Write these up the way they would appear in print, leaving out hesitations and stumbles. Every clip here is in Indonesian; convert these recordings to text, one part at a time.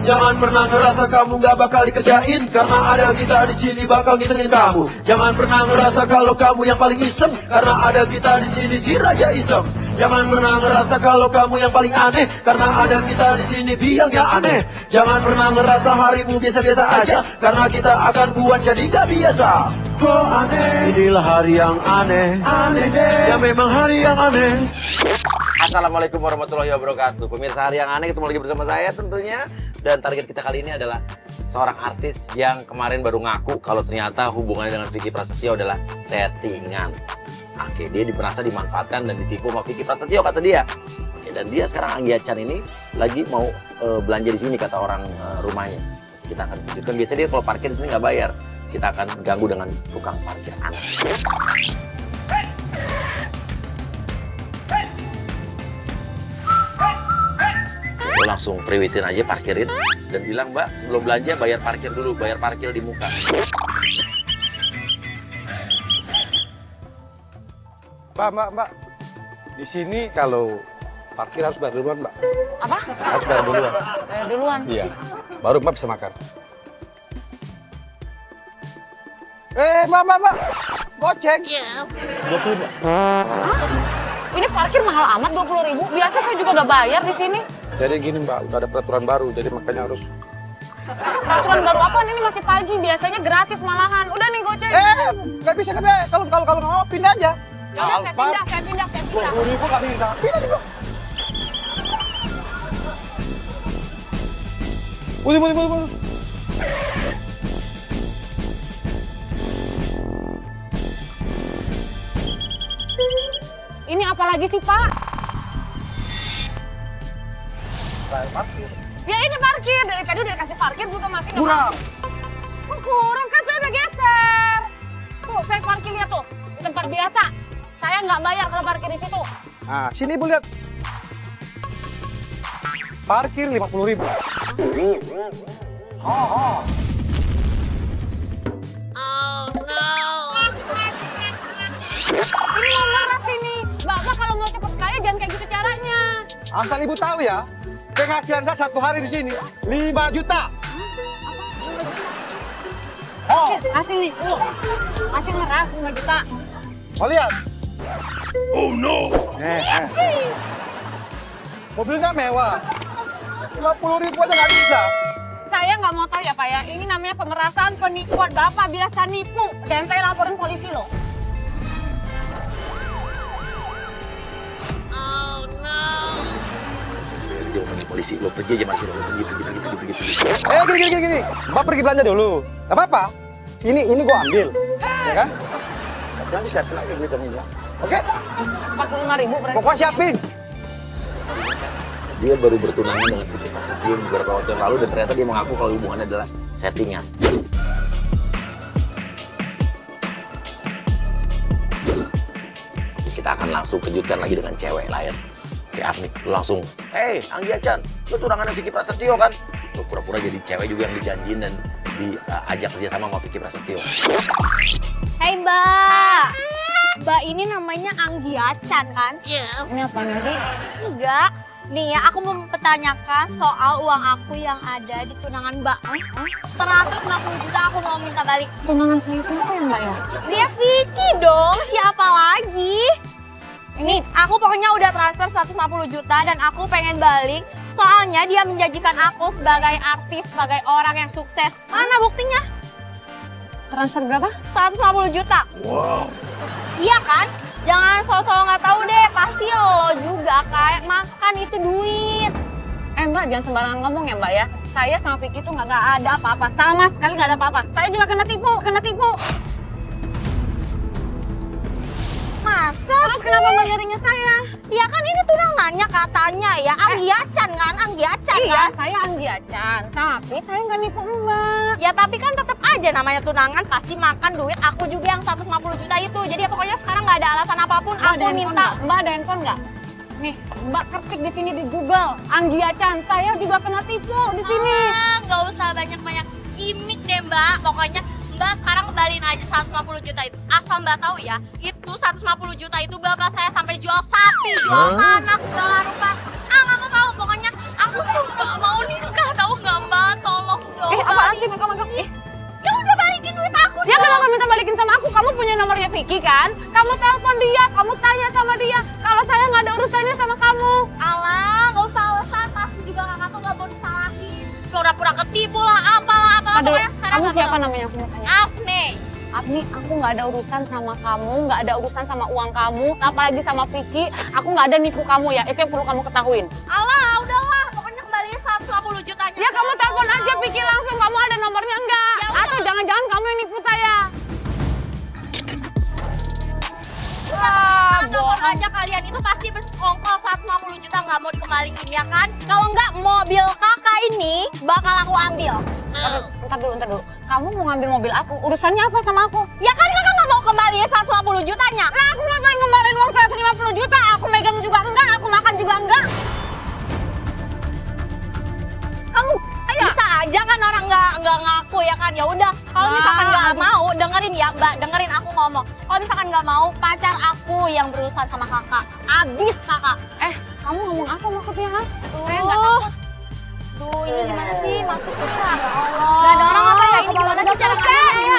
Jangan pernah ngerasa kamu gak bakal dikerjain, karena ada kita di sini bakal ngisengin kamu. Jangan pernah ngerasa kalau kamu yang paling iseng, karena ada kita di sini si Raja Iseng. Jangan pernah ngerasa kalau kamu yang paling aneh, karena ada kita di sini biang yang aneh. Jangan pernah ngerasa harimu biasa-biasa aja, karena kita akan buat jadi gak biasa. Kok aneh? Inilah hari yang aneh, aneh deh. Ya memang hari yang aneh. Assalamualaikum warahmatullahi wabarakatuh. Pemirsa Hari Yang Aneh, ketemu lagi bersama saya tentunya. Dan target kita kali ini adalah seorang artis yang kemarin baru ngaku kalau ternyata hubungannya dengan Vicky Prasetyo adalah settingan. Oke, dia merasa dimanfaatkan dan ditipu sama Vicky Prasetyo kata dia. Oke, dan dia sekarang Anggia Chan ini lagi mau belanja di sini kata orang rumahnya. Kita akan tunjukkan, biasanya dia kalau parkir di sini nggak bayar. Kita akan ganggu dengan tukang parkir anak. Lo langsung priwitin aja, parkirin dan bilang, Mbak, sebelum belanja bayar parkir dulu, bayar parkir di muka. Mbak, di sini kalau parkir harus bayar duluan, Mbak. Apa? Harus bayar duluan. Duluan. Iya, baru Mbak bisa makan. Mbak, goceng. Iya. 20, Mbak. Ini parkir mahal amat 20.000. Biasa saya juga gak bayar di sini. Jadi gini, Mbak, udah ada peraturan baru, jadi makanya harus. Peraturan baru apaan? Ini masih pagi, biasanya gratis malahan. Udah nih goceng. Nggak bisa kan, kalau nggak mau pindah aja. Ya udah, saya pindah. 20.000 nggak bisa. Pindah juga. Boleh. Ini apa lagi sih, Pak? Parkir. Ya ini parkir. Dari tadi udah dikasih parkir juga masih nggak Kurang. masuk. Kok kurang? Kan saya udah geser. Tuh, saya parkir lihat tuh. Di tempat biasa. Saya nggak bayar kalau parkir di situ. Nah, sini Ibu lihat. Parkir 50.000. Ini mau marah sini. Bapak kalau mau cepet kaya jangan kayak gitu caranya. Asal Ibu tahu ya, penghasilan saya satu hari di sini 5 juta. Kasih nih, kasih ngeras 5 juta. Mau lihat? Oh no. Mobilnya mewah. 50.000 aja nggak bisa. Saya nggak mau tahu ya Pak ya, ini namanya pemerasan, penipuan. Bapak biasa nipu dan saya laporin polisi loh. Dia panggil polisi, lo pergi aja masih, lo pergi. Gini. Mbak pergi belanja dulu. Gak apa-apa. Ini gua ambil. Ya kan? Nanti siapin lagi duit ini ya. Oke? 45.000 berarti. Pokoknya siapin. Dia baru bertunangan dengan Vicky Prasetyo beberapa waktu yang lalu dan ternyata dia mengaku kalau hubungannya adalah settingan. Kita akan langsung kejutkan lagi dengan cewek lain. Oke, Afni, lu langsung, Anggia Chan, lu tunangannya Vicky Prasetyo kan? Lu pura-pura jadi cewek juga yang dijanjiin dan diajak kerja sama Vicky Prasetyo. Hai Mbak, Mbak ini namanya Anggia Chan kan? Iya. Ini apa nih? Enggak, nih ya aku mau mempertanyakan soal uang aku yang ada di tunangan Mbak. 160 juta aku mau minta balik. Tunangan saya siapa ya Mbak ya? Dia Vicky dong, siapa lagi? Nih, aku pokoknya udah transfer 150 juta dan aku pengen balik. Soalnya dia menjanjikan aku sebagai artis, sebagai orang yang sukses. Mana buktinya? Transfer berapa? 150 juta. Wow. Iya kan? Jangan sosok nggak tahu deh, pasti lo juga kayak makan itu duit. Mbak jangan sembarangan ngomong ya Mbak ya. Saya sama Vicky tuh nggak ada apa-apa, sama sekali nggak ada apa-apa. Saya juga kena tipu. Masa Terus sih? kenapa Mbak nyarinya saya? Ya kan ini tunangannya katanya ya, Anggia Chan kan? Anggia Chan Iya, kan? saya Anggia Chan, tapi saya nggak nipu Mbak. Ya tapi kan tetap aja namanya tunangan pasti makan duit aku juga yang 150 juta itu. Jadi ya pokoknya sekarang nggak ada alasan apapun Mbak, aku ada handphone minta. nggak? Mbak ada handphone nggak? Nih, Mbak ketik di sini di Google, Anggia Chan. Saya juga kena tipu di sini. Nggak usah banyak-banyak gimmick deh Mbak. Pokoknya Mbak sekarang kembaliin aja 150 juta itu. Asal Mbak tahu ya, itu 150 juta itu bapak saya sampai jual sapi, jual tanah, segala rupa. Nggak mau tahu, pokoknya aku tuh nggak mau nikah, tahu nggak Mbak? Tolong dong. Apaan sih Mega? Ya udah balikin duit aku. Dia kenapa minta balikin sama aku? Kamu punya nomornya Vicky kan? Kamu telepon dia, kamu tanya sama dia. Kalau saya nggak ada urusannya sama kamu. Alah, nggak usah alasan, pasti juga kakak tuh nggak mau disalahin. Pura-pura ketipu lah, apalah. Aduh, Pokoknya sekarang kamu nggak siapa mau. namanya? Aku mau tanya. Afne. Afni, aku nggak ada urusan sama kamu, nggak ada urusan sama uang kamu, apalagi sama Vicky. Aku nggak ada nipu kamu ya, itu yang perlu kamu ketahuin. Alah, udahlah, pokoknya kembaliin 150 jutanya. Ya kamu telepon aja Vicky langsung, kamu ada nomornya enggak? Ya udah. Atau jangan-jangan kamu yang nipu saya? Telepon aja kalian itu pasti bersekongkol 150 juta nggak mau dikembaliin ya kan? Kalau nggak mobil kakak ini bakal aku ambil. Entar dulu. Kamu mau ngambil mobil aku, urusannya apa sama aku? Ya kan kakak nggak mau kembaliin 150 jutanya. Lah aku ngapain ngembaliin uang 150 juta? Aku megang juga enggak, aku makan juga enggak. Kamu Bisa aja kan orang nggak ngaku ya kan? Ya udah, kalau Nah, misalkan nggak aduh. mau, dengerin ya Mbak, dengerin aku ngomong. Kalau misalkan nggak mau, pacar aku yang berurusan sama kakak. Abis kakak. kamu ngomong apa maksudnya, ha? Saya nggak takut. Duh, ini gimana sih maksudnya? Ya Allah. Gak ada orang apa ya? Ini gimana sih cara kerjanya?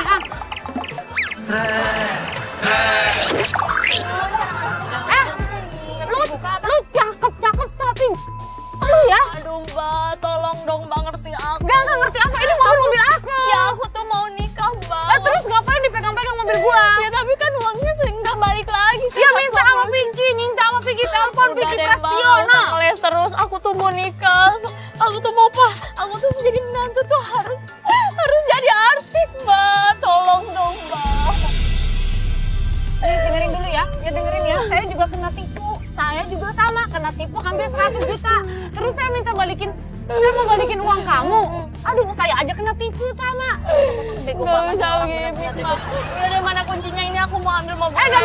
Lu cakep tapi lu ya? Aduh Mbak, tolong dong Mbak ngerti aku. Gak ngerti apa, ini mobil aku. Ya aku tuh mau nikah Mbak. Terus ngapain dipegang-pegang mobil gua? Ya tapi kan uangnya sering nggak balik lagi. Ya minta sama Vicky, telepon Vicky Prasetyono. Ngeles terus, aku tuh mau nikah. Aku tuh mau aku tuh jadi menantu tuh harus jadi artis Mbak. Tolong dong Mbak. Nih, dengerin dulu ya, dengerin ya. Saya juga kena tipu. Saya juga sama, kena tipu hampir 100 juta. Terus saya minta balikin, saya mau balikin uang kamu. Aduh, saya aja kena tipu sama. Bego Gak banget bisa orang begini bener-bener. Mbak. Udah deh, mana kuncinya ini, aku mau ambil mobil. Gak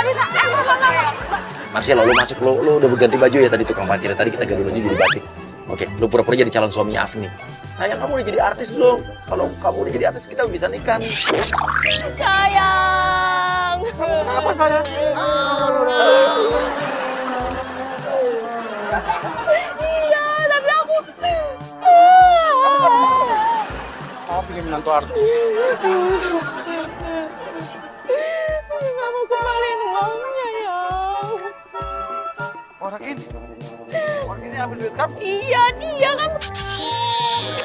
bisa. Bapak. Marcelo, lu masuk, lu udah berganti baju ya tadi tukang parkir. Tadi kita ganti baju jadi batik. Oke, lu pura-pura jadi calon suaminya Afni. Sayang, kamu udah jadi artis belum? Kalau kamu udah jadi artis, kita bisa nikah. Sayang. Apa sayang? Iya, tapi aku Kamu pengen menantu artis? nggak mau kembaliin uangnya ya. Orang ini ambil duit kamu. Iya, dia kan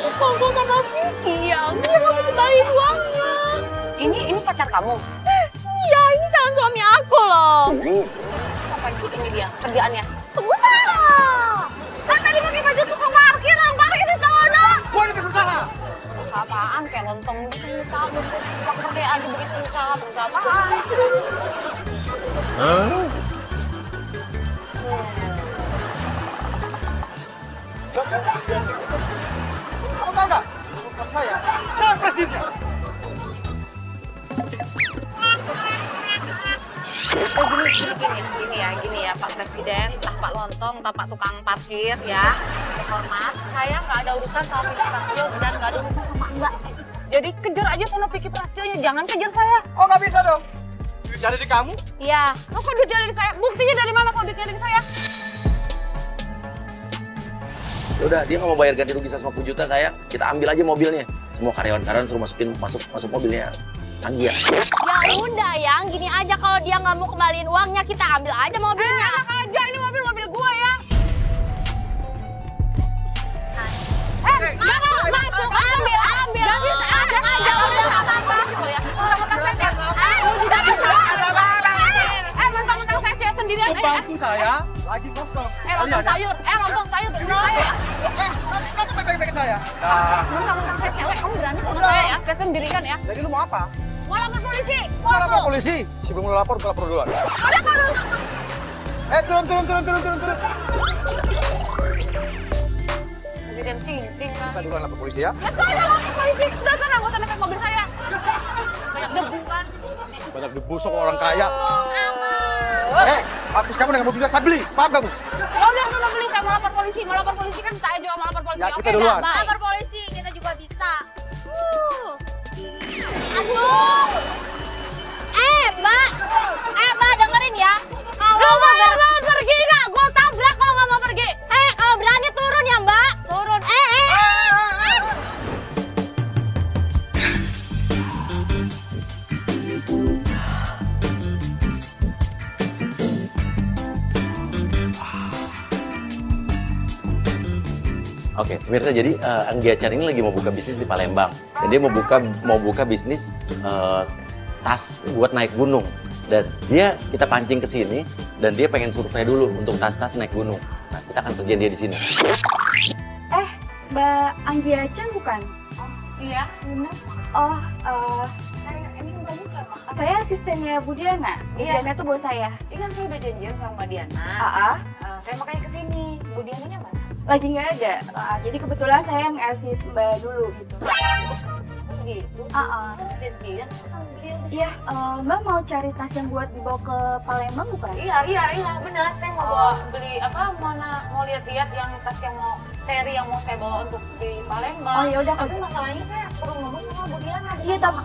sekongkol sama Vicky yang dia nggak mau kembaliin uangnya. Ini pacar kamu? Iya, ini calon suami aku loh. Ngapain ini dia kerjaannya? Pengusaha. Kan tadi pakai baju tukang parkir, orang parkir di sana. Gua ini berusaha. Usaha apaan? Kayak lontong gitu ini kamu. Tukang parkir aja begitu usaha apaan? Kamu tahu nggak? Bukan saya presidennya. Gini ya Pak Presiden, entah Pak Lontong, entah Pak tukang parkir ya. Hormat, saya nggak ada urusan sama Vicky Prasetyo dan nggak ada urusan sama Mbak. Jadi kejar aja sama Vicky Prasetyonya, jangan kejar saya. Oh nggak bisa dong. Duit ada di kamu. Iya. Lo kok duitnya dari saya? Buktinya dari mana kalau duitnya dari saya? Ya udah, dia nggak mau bayar ganti rugi 150 juta, sayang. Kita ambil aja mobilnya. Semua karyawan-karyawan suruh masuk mobilnya. Lagi ya. Ya udah yang gini aja, kalau dia nggak mau kembaliin uangnya, kita ambil aja mobilnya. Enak aja, ini mobil gua ya. Masuk, ambil. Gak bisa, ada aja. Udah nggak apa-apa. Sama tas saya. Lu juga bisa. Mentang-mentang saya cewek sendirian. Bangku saya lagi kosong. Lontong sayur. Lontong sayur. Terus saya ya. Kamu baik-baik saya. Mentang-mentang saya cewek, kamu berani sama saya ya? Saya sendirian ya. Jadi lu mau apa? Mau lapor polisi. Mau lapor polisi? Sebelum lu lapor duluan. Turun. Presiden cincin kan. Kita duluan lapor polisi ya. Ya saya lapor polisi. Sudah sana, nggak usah naik mobil saya. Banyak debu kan. Banyak debu sok orang kaya. Hapus kamu dengan mobilnya saya beli. Paham kamu? Ya udah, saya mau beli. Saya mau lapor polisi. Mau lapor polisi kan saya juga mau lapor polisi. Ya, Oke, kita duluan. bye. Lapor polisi, kita juga bisa. Aduh. Mbak dengerin ya. Kalau mau pergi nggak, gue tabrak kalau nggak mau pergi. Kalau berani turun ya Mbak. Turun. Oke, pemirsa, jadi Anggia Chan ini lagi mau buka bisnis di Palembang. Dan dia mau buka bisnis tas buat naik gunung. Dan kita pancing ke sini dan dia pengen survei dulu untuk tas-tas naik gunung. Nah, kita akan kerjain dia di sini. Mbak Anggia Chan bukan? Iya, benar. Oh, Ini tadi siapa? saya asistennya Bu Diana. Bu Iya. Diana tuh bos saya. Ini kan saya udah janjian sama Mbak Diana. Saya makanya kesini. Bu Diananya mana? Lagi nggak ada. Jadi kebetulan saya ngasih Mbak dulu gitu. Gitu. Janjian sama dia. Iya, Mbak mau cari tas yang buat dibawa ke Palembang bukan? Iya, benar. Saya mau bawa beli mau lihat-lihat yang tas yang mau seri yang mau saya bawa untuk di Palembang. Oh, ya udah, Tapi kalau- masalahnya saya suruh ngomong sama Bu Diana. Iya, tapi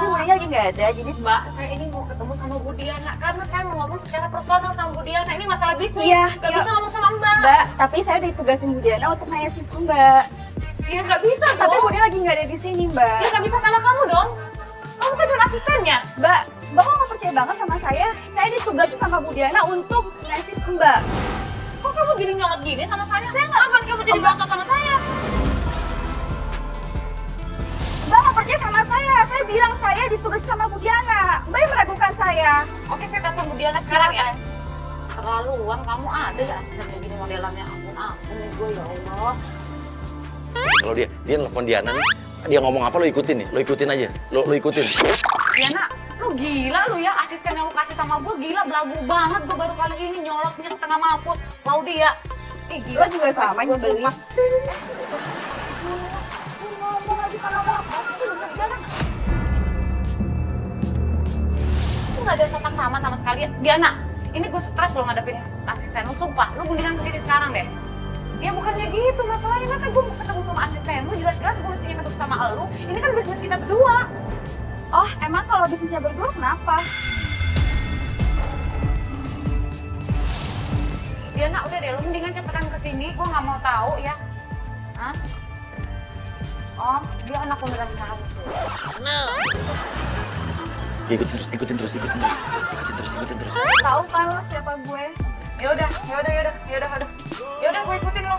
Bu Diana lagi nggak ada. Jadi Mbak, saya ini mau ketemu sama Bu Diana karena saya mau ngomong secara personal sama Bu Diana. Ini masalah bisnis. Iya, Gak iya. bisa ngomong sama Mbak. Mbak, tapi saya udah ditugasin Bu Diana untuk ngasih Mbak. Iya, nggak bisa Tapi dong. Bu Diana lagi nggak ada di sini, Mbak. Dia nggak bisa sama kamu dong. Kamu kan cuma asistennya. Mbak kok nggak percaya banget sama saya? Saya ditugasin sama Bu Diana untuk ngasih Mbak. Kok kamu gini nyolot gini sama saya? Kapan kamu jadi bangga sama saya? Mbak nggak percaya sama saya. Saya bilang saya ditugasin sama Bu Diana. Mbak yang meragukan saya. Oke, saya telepon Bu Diana sekarang ya. Terlaluan kamu ada ya asisten kayak gini modelannya. Ampun gue ya Allah. Kalau dia nelfon Diana nih, dia ngomong apa lo ikutin nih, lo ikutin aja, lo ikutin. Diana, lu gila lu ya, asisten yang lu kasih sama gue gila, belagu banget. Gue baru kali ini nyolotnya setengah mampus. Claudia. Gila Lo juga sama nyebelin. Ngomong aja kalau apa Lu gak ada sopan sama sekali. Diana, ini gue stres lo ngadepin asisten lu, sumpah. Lu mendingan kesini sekarang deh. Ya bukannya gitu, masalahnya masa gue mau ketemu sama asisten lu, jelas-jelas gue mesti ketemu sama lu. Ini kan bisnis kita berdua. Oh, emang kalau bisnisnya berdua kenapa? Diana, udah deh, lu mendingan cepetan kesini, gue gak mau tahu ya. Hah? Oh, dia anak beneran kamu sih. Ikutin terus. Tahu kan lo siapa gue? Yaudah, gue ikutin lo.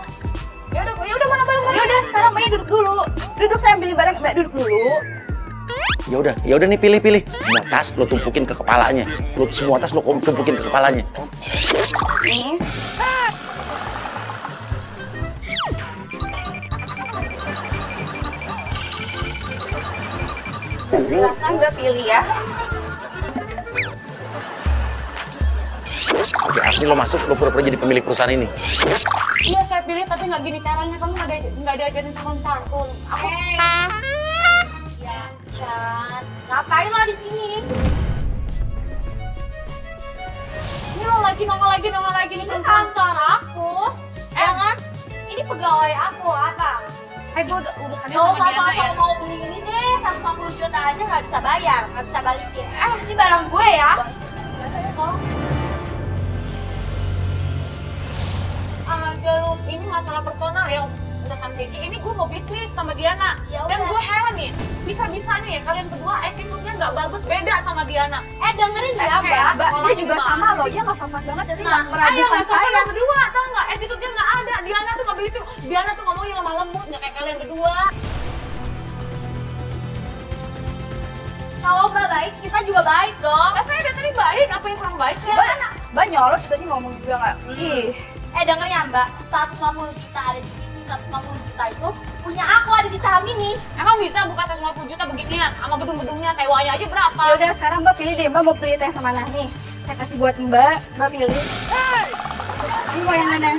Yaudah, mana barang Ya udah, sekarang Mbaknya duduk dulu. Duduk, saya ambil barang. Mbak duduk dulu. Ya udah nih pilih. Semua tas lo tumpukin ke kepalanya. Semua tas lo tumpukin ke kepalanya. Nih. Silakan Mbak pilih ya. Oke, asli lo masuk, lo pura-pura jadi pemilik perusahaan ini. Iya, saya pilih, tapi nggak gini caranya. Kamu nggak diajarin sama santun. Aku Ya, Chan. Ngapain lo di sini? ini lo lagi nongol lagi. Ini kan kantor aku. Jangan. Ini pegawai aku, apa? Gue udah tadi Kalau sama Diana ya. sama mau beli ini deh, 150 juta aja nggak bisa bayar, nggak bisa balikin. Ini barang gue ya. Aja lu, ini masalah personal ya. Urusan Becky, ini gue mau bisnis sama Diana. Ya Dan udah. gue heran nih, bisa-bisanya ya kalian berdua attitude-nya nggak bagus, beda sama Diana. Dengerin ya, Mbak. Dia juga sama loh. Dia nggak sopan banget. Jadi nggak Ayo meragukan nggak sopan saya. lo berdua, tau nggak? Attitude-nya nggak ada. Diana tuh nggak begitu. Diana tuh ngomongnya lemah lembut, nggak kayak kalian berdua. Kalau Mbak baik, kita juga baik dong. Saya dari tadi baik, apa yang kurang baik sih? Mbak nyolot tadi ngomong juga nggak? Ih. Dengerin ya Mbak, 150 juta ada di sini, 150 juta itu punya aku ada di saham ini. Emang bisa buka 150 juta beginian? Sama gedung-gedungnya, sewanya aja berapa? Ya udah, sekarang Mbak pilih deh. Mbak mau pilih teh sama mana nih? Saya kasih buat Mbak. Mbak pilih. Ini mau yang mana?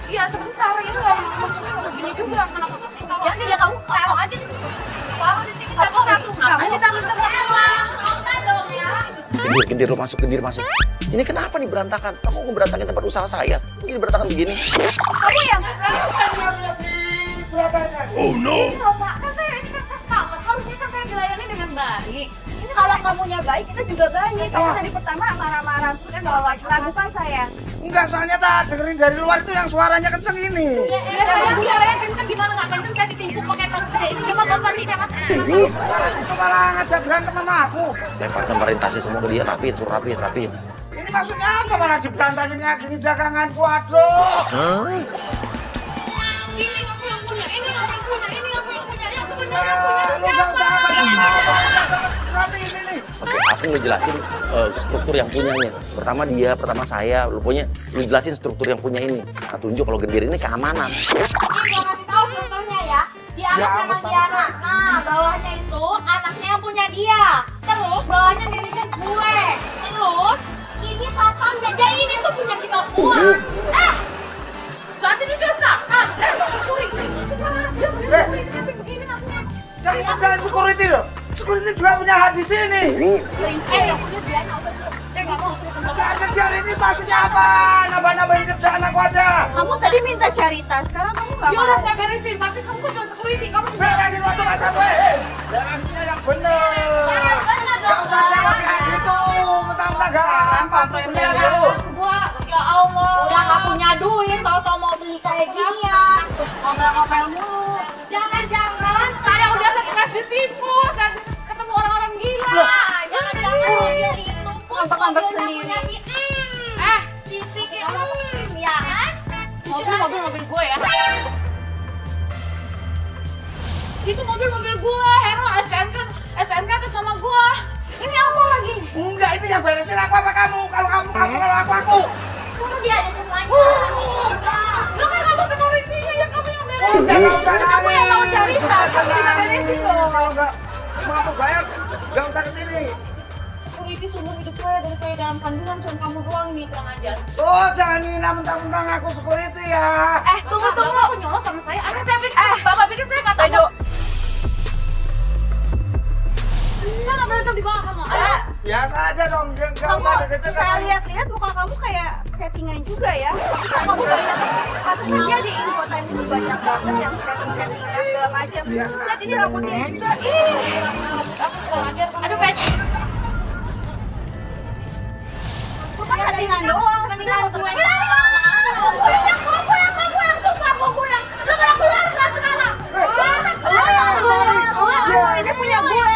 Iya sebentar, ini nggak maksudnya nggak begini juga. Kenapa kamu tahu aja? Ya kamu Tahu aja. Tahu di sini satu-satu. Ngapain kita berteman? sopan dong ya. Gendir lo masuk. Ini kenapa nih berantakan? Kamu mau berantakin tempat usaha saya? Ini berantakan begini. Kamu yang Oh no. Pak, kan saya ini kan customer, harusnya kan saya dilayani dengan baik. Ini kalau kamunya baik, kita juga baik. Kamu tadi pertama marah-marah, terus ragukan saya. Enggak, soalnya tak dengerin dari luar itu yang suaranya kenceng ini. Ya saya suaranya kenceng, gimana nggak kenceng, saya ditimpuk pakai tas gede. Ini cuma bapak sih, mas. Malah situ malah ngajak berantem sama aku. Lemparin tasnya semua ke dia, rapiin, suruh rapiin. Ini maksudnya apa malah diberantakin kayak gini daganganku, aduh. Ini aku yang punya, ini aku yang punya, ini aku yang punya, yang sebenarnya Lu punya siapa? Rapi ini. Oke, langsung lu jelasin struktur yang punyanya. Pertama dia, pertama saya, lu jelasin struktur yang punya ini. Nah, tunjuk kalau gendir ini keamanan. Ini gua kasih tahu strukturnya ya. Di atas memang Diana. Nah, bawahnya itu anaknya yang punya dia. Terus bawahnya miliknya gue. Terus ini satpamnya. Jadi ini tuh punya kita semua. Berarti dia dosa. Jangan bilang security loh. Security juga punya hak di sini. Yang punya Diana udah dulu. Saya nggak mau suruh kental. Gak kerjaan ini maksudnya apa? Nambah-nambahin kerjaan aku aja. Kamu tadi minta cari tas, sekarang kamu nggak Ya udah mau. saya beresin, tapi kamu kan jual security, kamu juga. Saya lagi waktu nggak sampai. Jalannya yang bener. Bener dong, Saya Bang. kayak gitu. Mentang-mentang gampang. Punya dulu. Gua, ya Allah. Udah nggak punya duit, sosok mau beli kayak gini ya. Ngomel-ngomel mulu. Jangan-jangan Saya udah stres ditipu, saya ketemu orang-orang gila. jangan-jangan mobil itu pun Ngambek-ngambek mobilnya sendiri. punya si Vicky, ya kan? Mobil gue ya. Itu mobil gue, Hero, SNK atas nama gue. Ini apa lagi? Enggak, ini yang beresin aku apa kamu? Kalau kamu, kalau aku. Suruh dia aja semuanya. Lo kan kamu security-nya, ya kamu yang beres. Enggak usah. Kamu yang mau cari tas, kamu juga beresin dong. Kalau enggak mau aku bayar, enggak usah kesini. Security seumur hidup saya dari saya dalam kandungan, cuma kamu doang nih, kurang ajar. Oh, jangan hina mentang-mentang aku security ya. Tunggu. Bapak nyolot sama saya, akhirnya saya pikir, Bapak pikir saya nggak tahu. Edo, Mana berantem di bawah kamu? Biasa aja dong, enggak kamu usah deket-deket. saya lihat-lihat muka kamu kayak settingan juga ya. Kamu banyak, katanya di Infotime itu banyak banget yang setting-setting tas segala macam. Lihat ini rambutnya juga. Aku kurang ajar kamu. Aduh, Pet. Bukan settingan doang, settingan gue. Ini punya gue.